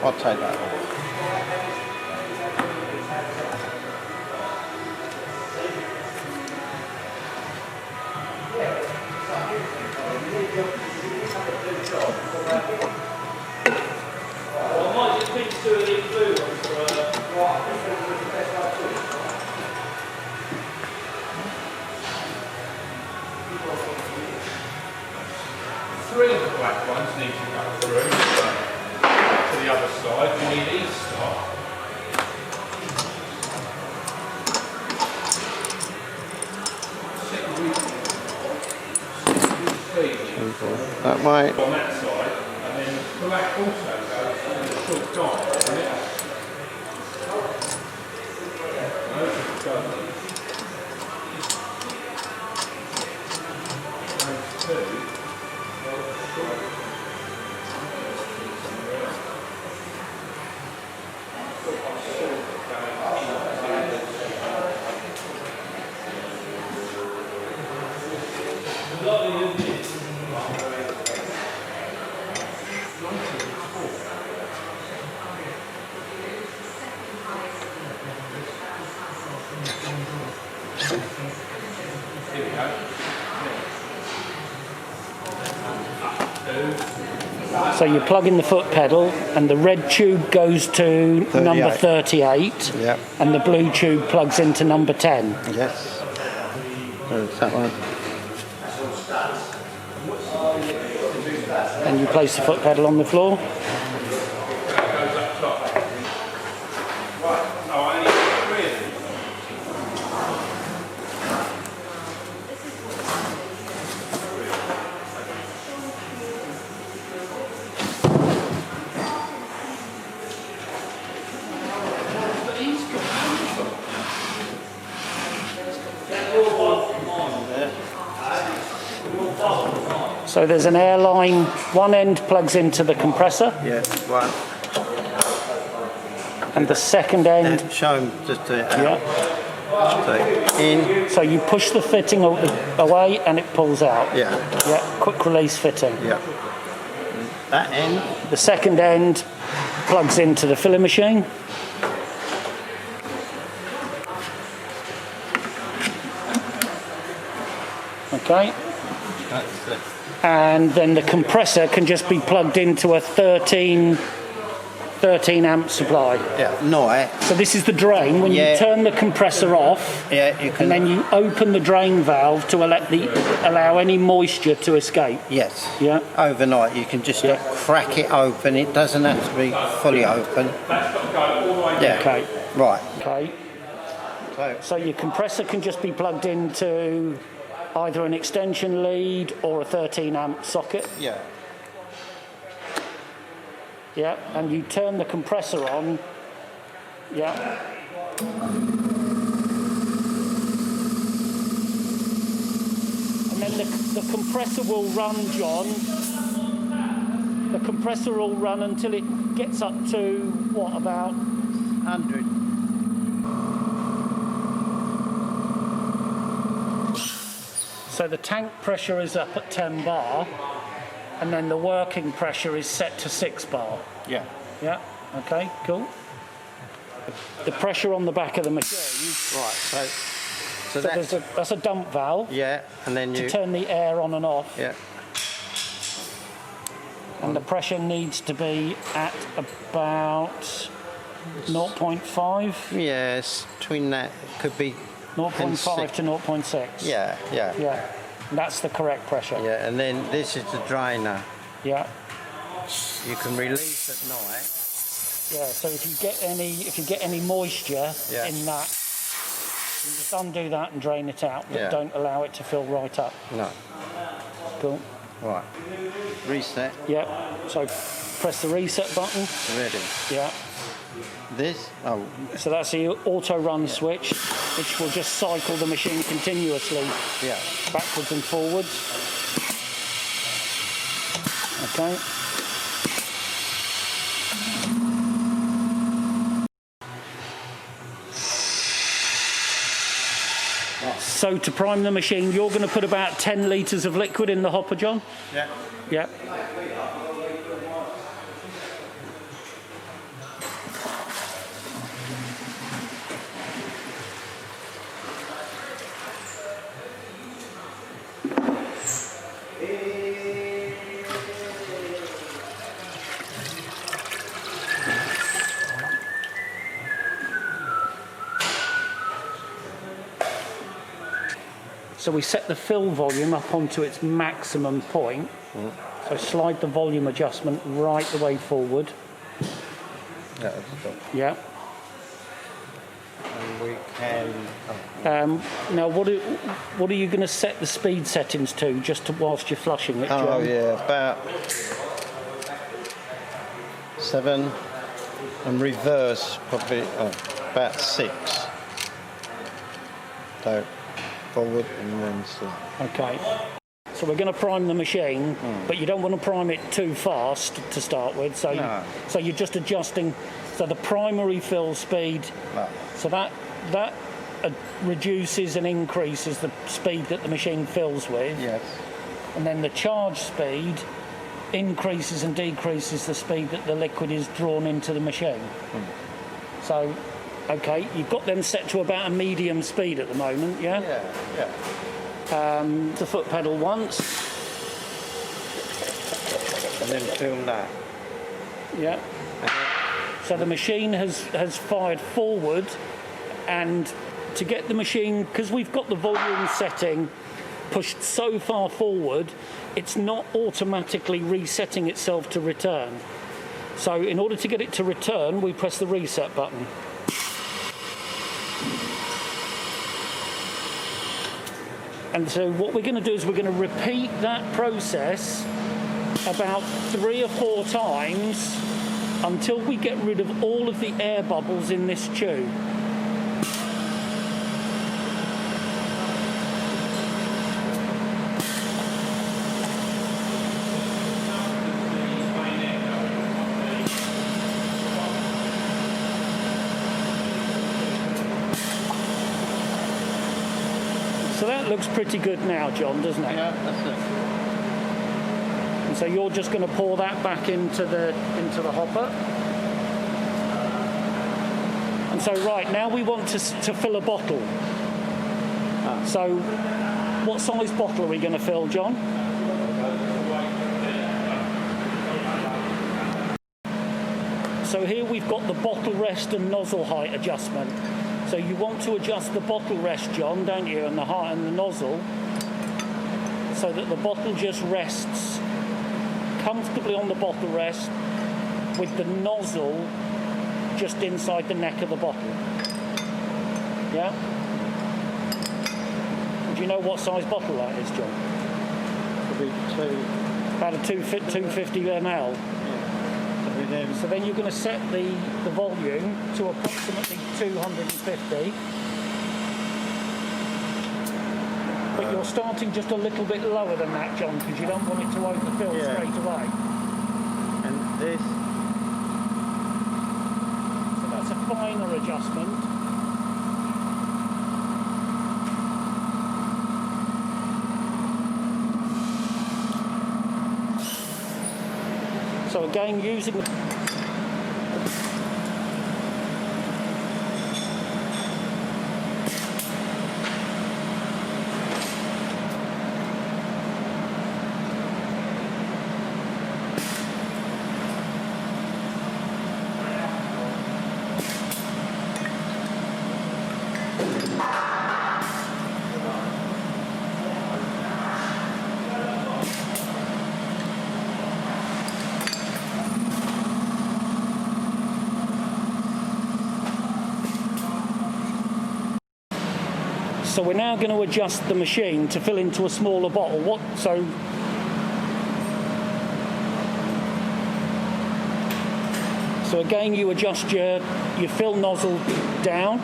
I'll take that off. I might just pick 2 of these blue ones for 3 of the black ones need to go through to the other side. We need these stop. That way. On that side, and then the black also goes in a short time, doesn't it? So you plug in the foot pedal and the red tube goes to 38. number 38 Yep. and the blue tube plugs into number 10. Yes. There's that one. And you place the foot pedal on the floor. So there's an air line, one end plugs into the compressor. Yeah, one. And the second end... Show them just to Yeah. So in. So you push the fitting away and it pulls out. Yeah. Yeah, quick release fitting. Yeah. That end. The second end plugs into the filler machine. Okay. That's it. And then the compressor can just be plugged into a 13 amp supply. Yeah, no. So this is the drain. When you turn the compressor off, Yeah, you can. and then you open the drain valve to allow any moisture to escape. Yes. Yeah. Overnight, you can just crack it open. It doesn't have to be fully open. Yeah. Okay. Right. Okay. So your compressor can just be plugged into either an extension lead or a 13 amp socket. Yeah. Yeah, and you turn the compressor on. Yeah. And then the compressor will run, John. The compressor will run until it gets up to, what, about 100. So the tank pressure is up at 10 bar, and then the working pressure is set to 6 bar. Yeah. Yeah, okay, cool. The pressure on the back of the machine. Right, so That's a dump valve. Yeah, and then to turn the air on and off. Yeah. And the pressure needs to be at about 0.5. Yes, between that could be 0.5 to 0.6. Yeah. Yeah, that's the correct pressure. Yeah, and then this is the drainer. Yeah. You can release at night. Yeah. So if you get any moisture in that, you just undo that and drain it out, but don't allow it to fill right up. No. Cool. Right. Reset. Yeah. So press the reset button. Ready. Yeah. This. Oh. So that's the auto run switch, which will just cycle the machine continuously. Yeah. Backwards and forwards. Okay. So to prime the machine, you're going to put about 10 litres of liquid in the hopper, John? Yeah. Yeah. So we set the fill volume up onto its maximum point. So slide the volume adjustment right the way forward. Yeah, that's good. Yeah. And we can. Now, what are you going to set the speed settings to, just whilst you're flushing it, John? Oh yeah, about 7, and reverse probably about 6. So forward and then slow. Okay. So we're going to prime the machine, but you don't want to prime it too fast to start with. So, No. so you're just adjusting. So the primary fill speed. No. So that reduces and increases the speed that the machine fills with. Yes. And then the charge speed increases and decreases the speed that the liquid is drawn into the machine. So, okay, you've got them set to about a medium speed at the moment, yeah? Yeah. The foot pedal once. And then film that. Yeah. So the machine has fired forward, and to get the machine, because we've got the volume setting pushed so far forward, it's not automatically resetting itself to return. So in order to get it to return, we press the reset button. And so what we're going to do is we're going to repeat that process about 3 or 4 times until we get rid of all of the air bubbles in this tube. So that looks pretty good now, John, doesn't it? Yeah, that's it. And so you're just going to pour that back into the hopper. And so right now we want to fill a bottle. So what size bottle are we going to fill, John? So here we've got the bottle rest and nozzle height adjustment. So you want to adjust the bottle rest, John, don't you, and the height and the nozzle, so that the bottle just rests comfortably on the bottle rest with the nozzle just inside the neck of the bottle. Yeah? Do you know what size bottle that is, John? Probably 2. About a 250 ml. So then you're going to set the volume to approximately 250. But you're starting just a little bit lower than that, John, because you don't want it to overfill straight away. And this. So that's a finer adjustment. So again, using the So we're now going to adjust the machine to fill into a smaller bottle. So again, you adjust your fill nozzle down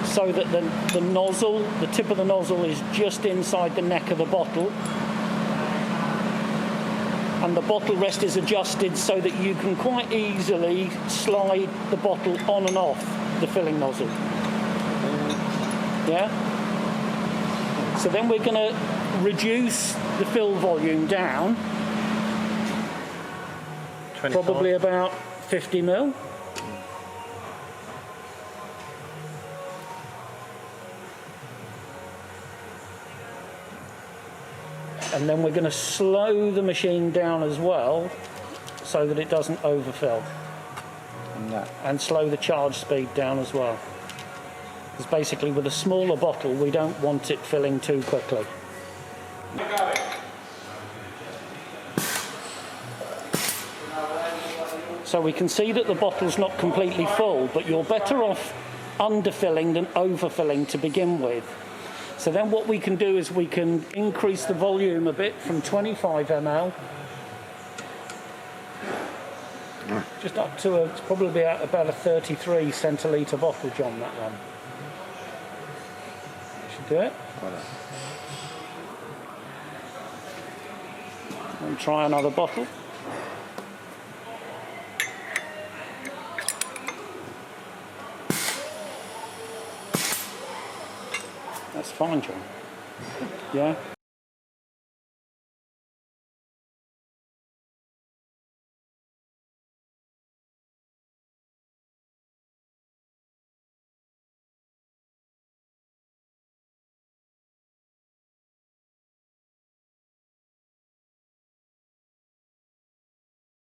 so that the nozzle, the tip of the nozzle is just inside the neck of the bottle. And the bottle rest is adjusted so that you can quite easily slide the bottle on and off the filling nozzle. Yeah? So then we're going to reduce the fill volume down, 25. probably about 50 ml. And then we're going to slow the machine down as well so that it doesn't overfill. And that. And slow the charge speed down as well. Because basically with a smaller bottle, we don't want it filling too quickly. So we can see that the bottle's not completely full, but you're better off underfilling than overfilling to begin with. So then what we can do is we can increase the volume a bit from 25 ml just up to it's probably about a 33 centilitre bottle, John, that one. Should do it. And try another bottle. That's fine, John. Yeah.